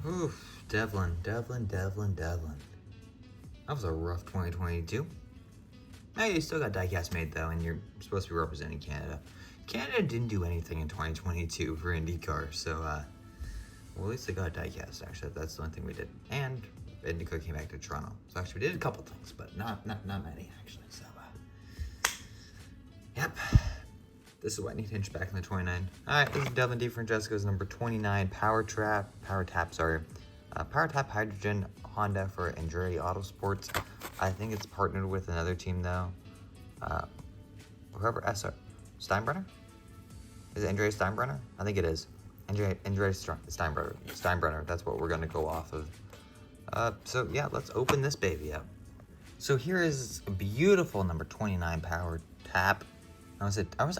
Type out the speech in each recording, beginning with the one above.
Oof, Devlin. That was a rough 2022. Hey, you still got diecast made though, and you're supposed to be representing Canada. Canada didn't do anything in 2022 for IndyCar, so well, at least they got diecast. Actually, that's the only thing we did. And IndyCar came back to Toronto, so actually we did a couple things, but not many actually. So, yep. This is what I need to inch back in the 29. All right, this is Devlin DeFrancesco's number 29 PowerTap. PowerTap Hydrogen Honda for Andretti Autosports. I think it's partnered with another team though. Whoever Steinbrenner? Is it Andretti Steinbrenner? I think it is. Andretti Steinbrenner. That's what we're gonna go off of. So yeah, let's open this baby up. So here is a beautiful number 29 PowerTap. I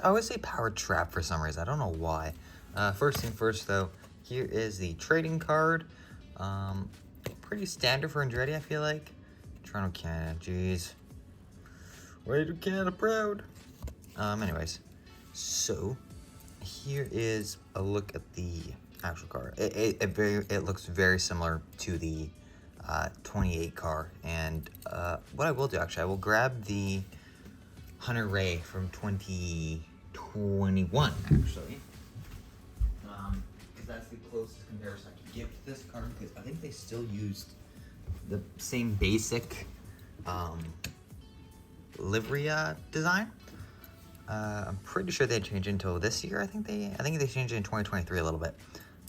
always say PowerTap for some reason. I don't know why. First thing first though, here is the trading card. Pretty standard for Andretti, I feel like. Toronto, Canada, jeez. Way to Canada proud. Anyways, so here is a look at the actual car. It looks very similar to the 28 car. And what I will do, actually, I will grab the Hunter Ray from 2021, actually. Because that's the closest comparison I can give to this car, because I think they still used the same basic livery design. I'm pretty sure they changed it until this year. I think they changed it in 2023 a little bit.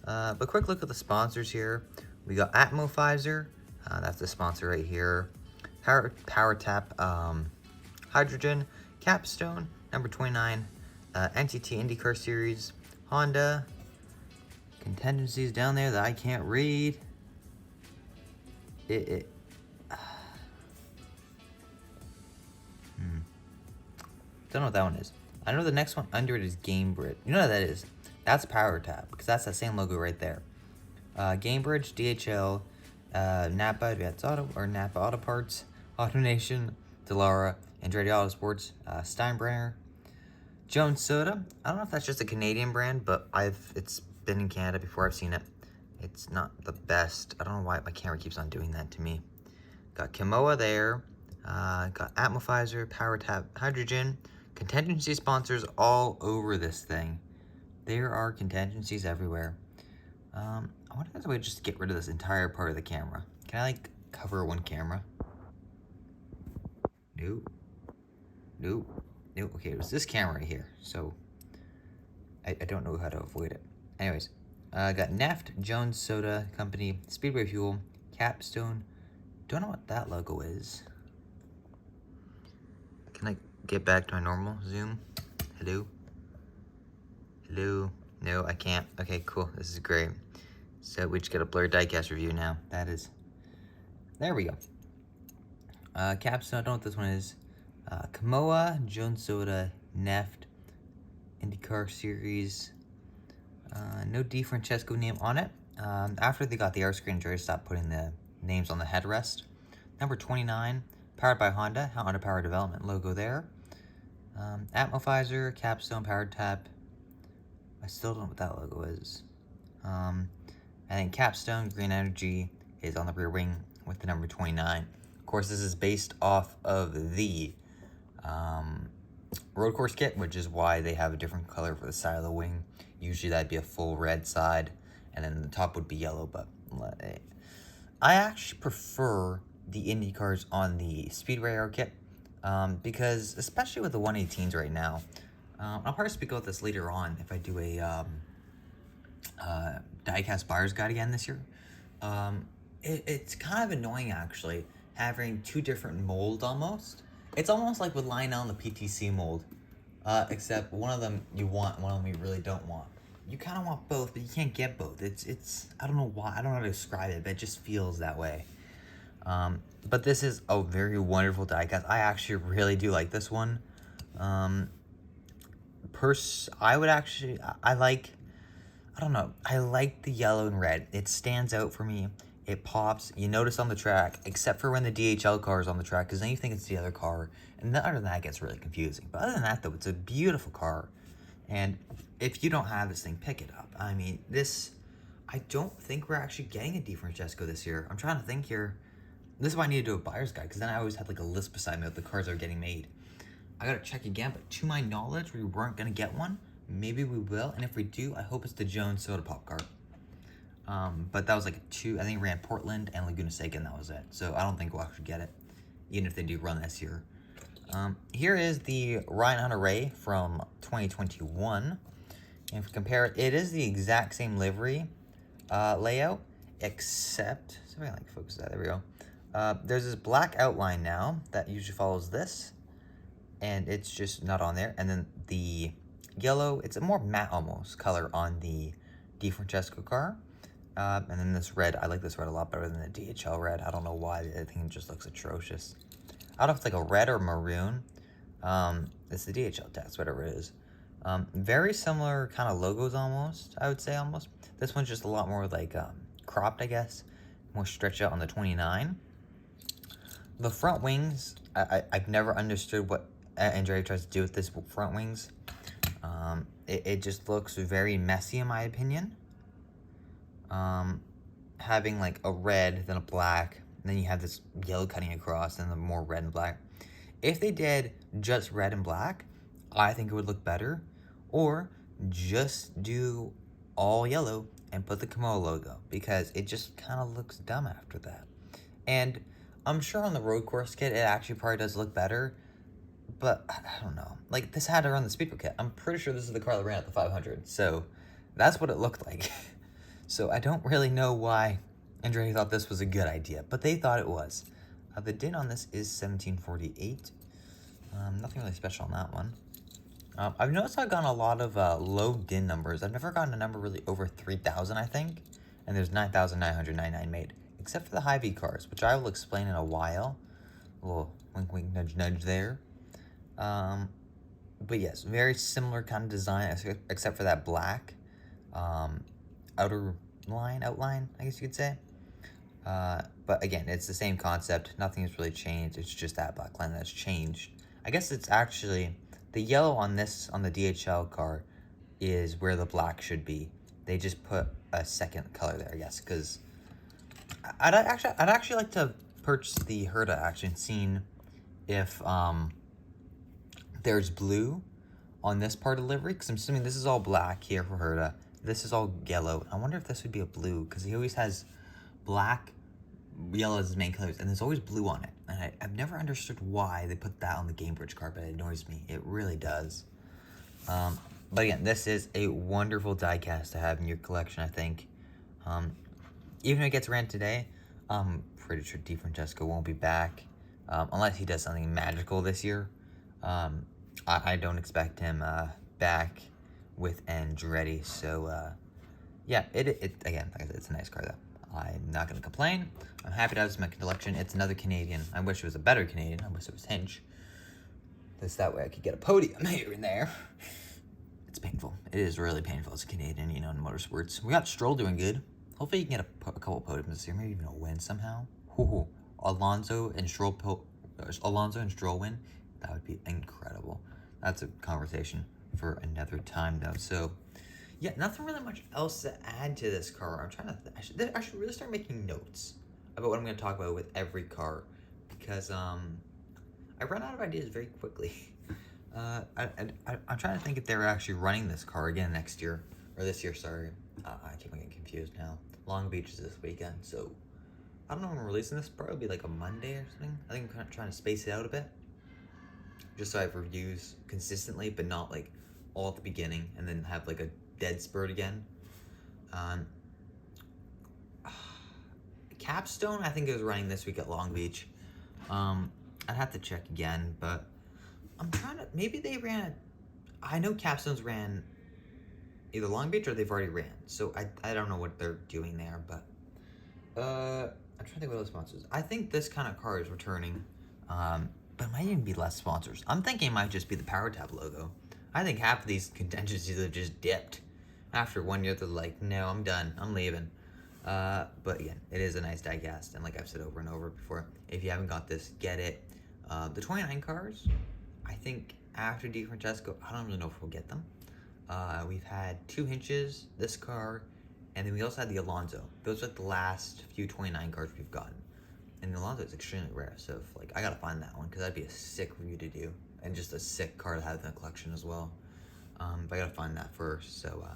But quick look at the sponsors here. We got Atmo Pfizer, that's the sponsor right here. PowerTap Hydrogen, Capstone, number 29, NTT IndyCar Series, Honda, contingencies down there that I can't read. Don't know what that one is. I know the next one under it is Gamebridge. You know what that is? That's PowerTap, because that's the same logo right there. Gamebridge, DHL, Napa Advanced Auto, or Napa Auto Parts, AutoNation, Delara, Andretti Autosports, Steinbrenner, Jones Soda. I don't know if that's just a Canadian brand, but it's been in Canada before. I've seen it. It's not the best. I don't know why my camera keeps on doing that to me. Got Kimoa there. Got Atmo Pfizer, PowerTap Hydrogen. Contingency sponsors all over this thing. There are contingencies everywhere. I wonder if there's a way to just get rid of this entire part of the camera. Can I like cover one camera? Nope. Okay, it was this camera right here, so I don't know how to avoid it. Anyways, got Neft, Jones Soda Company, Speedway Fuel, Capstone. Don't know what that logo is. Can I get back to my normal zoom? Hello? No, I can't. Okay, cool. This is great. So we just got a blurred diecast review now. There we go. Capstone, I don't know what this one is. Kimoa, Jones Soda, Neft, IndyCar Series. No DeFrancesco name on it. After they got the R screen, Jerry stopped putting the names on the headrest. Number 29, powered by Honda Power Development logo there. Atmo Pfizer, Capstone, PowerTap. I still don't know what that logo is. And then Capstone, Green Energy is on the rear wing with the number 29. Of course, this is based off of the road course kit, which is why they have a different color for the side of the wing. Usually that'd be a full red side, and then the top would be yellow, but I actually prefer the Indy cars on the Speedway Aero kit, because especially with the 118s right now, I'll probably speak about this later on if I do a diecast buyer's guide again this year. It's kind of annoying actually having two different molds almost. It's almost like with Lionel and the PTC mold, except one of them you want, one of them you really don't want. You kind of want both, but you can't get both. It's I don't know why, I don't know how to describe it, but it just feels that way. But this is a very wonderful diecast. I actually really do like this one. I like the yellow and red. It stands out for me. It pops. You notice on the track, except for when the DHL car is on the track, because then you think it's the other car. And other than that, it gets really confusing. But other than that, though, it's a beautiful car. And if you don't have this thing, pick it up. I mean, this I don't think we're actually getting a DeFrancesco this year. I'm trying to think here. This is why I need to do a buyer's guide, because then I always had like a list beside me of the cars that are getting made. I gotta check again, but to my knowledge, we weren't gonna get one. Maybe we will, and if we do, I hope it's the Jones Soda Pop car. But that was like I think it ran Portland and Laguna Seca, and that was it. So I don't think we'll actually get it, even if they do run this year. Here is the Ryan Hunter-Ray from 2021. And if we compare it, it is the exact same livery layout, except, so I can like focus that, there we go. There's this black outline now that usually follows this, and it's just not on there. And then the yellow, it's a more matte almost color on the DeFrancesco car. And then this red, I like this red a lot better than the DHL red. I don't know why, I think it just looks atrocious. I don't know if it's like a red or maroon. It's the DHL test, whatever it is. Very similar kind of logos almost, I would say almost. This one's just a lot more like cropped, I guess. More stretched out on the 29. The front wings, I've never understood what Andrea tries to do with this front wings. It just looks very messy in my opinion. Having like a red, then a black, and then you have this yellow cutting across, and then more red and black. If they did just red and black, I think it would look better. Or just do all yellow and put the Kamau logo, because it just kind of looks dumb after that. And I'm sure on the road course kit, it actually probably does look better, but I don't know. Like, this had to run the speedway kit. I'm pretty sure this is the car that ran at the 500, so that's what it looked like. So I don't really know why Andrea thought this was a good idea, but they thought it was. The DIN on this is 1748. Nothing really special on that one. I've noticed I've gotten a lot of low DIN numbers. I've never gotten a number really over 3,000, I think. And there's 9,999 made, except for the Hy-Vee cars, which I will explain in a while. A little wink, wink, nudge, nudge there. But yes, very similar kind of design, except for that black outline, I guess you could say. But again, it's the same concept. Nothing has really changed. It's just that black line that's changed. I guess it's actually the yellow on this, on the DHL car, is where the black should be. They just put a second color there, I guess, because I'd actually like to purchase the Herta actually and seen if there's blue on this part of the livery, because I'm assuming this is all black here for Herta. This is all yellow. I wonder if this would be a blue, because he always has black, yellow as his main colors, and there's always blue on it. And I've never understood why they put that on the Gamebridge car, but it annoys me. It really does. But again, this is a wonderful diecast to have in your collection, I think. Even if it gets ran today, I'm pretty sure DeFrancesco won't be back, unless he does something magical this year. I don't expect him back with Andretti, so yeah, again, like I said, it's a nice car though. I'm not going to complain. I'm happy to have this in my collection. It's another Canadian. I wish it was a better Canadian. I wish it was Hinch. That way I could get a podium here and there. It's painful. It is really painful as a Canadian, you know, in motorsports. We got Stroll doing good. Hopefully you can get a couple podiums this year. Maybe even a win somehow. Ooh, Alonso and Stroll win. That would be incredible. That's a conversation for another time though. So yeah, nothing really much else to add to this car. I'm trying to, I should really start making notes about what I'm going to talk about with every car, because I run out of ideas very quickly. I'm trying to think if they're actually running this car again next year, or this year, sorry. I keep getting confused now. Long Beach is this weekend, so I don't know when I'm releasing this. Probably like a Monday or something. I think I'm kind of trying to space it out a bit, just so I have reviews consistently, but not like all at the beginning and then have like a dead spurt again. Capstone, I think it was running this week at Long Beach. I'd have to check again, but I'm trying to, maybe they ran, I know Capstone's ran either Long Beach or they've already ran, so I don't know what they're doing there, but I'm trying to think what other sponsors. I think this kind of car is returning, but it might even be less sponsors. I'm thinking it might just be the PowerTap logo. I think half of these contingencies have just dipped. After 1 year, they're like, no, I'm done. I'm leaving. But again, it is a nice diecast. And like I've said over and over before, if you haven't got this, get it. The 29 cars, I think after DeFrancesco, I don't really know if we'll get them. We've had 2 Hinches, this car, And then we also had the Alonso. Those are the last few 29 cards we've gotten. And the Alonso is extremely rare, so if, like, I gotta find that one because that'd be a sick review to do, and just a sick card to have in the collection as well. But I gotta find that first. So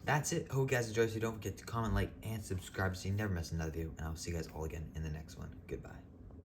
that's it. Hope you guys enjoyed. So don't forget to comment, like, and subscribe so you never miss another video. And I'll see you guys all again in the next one. Goodbye.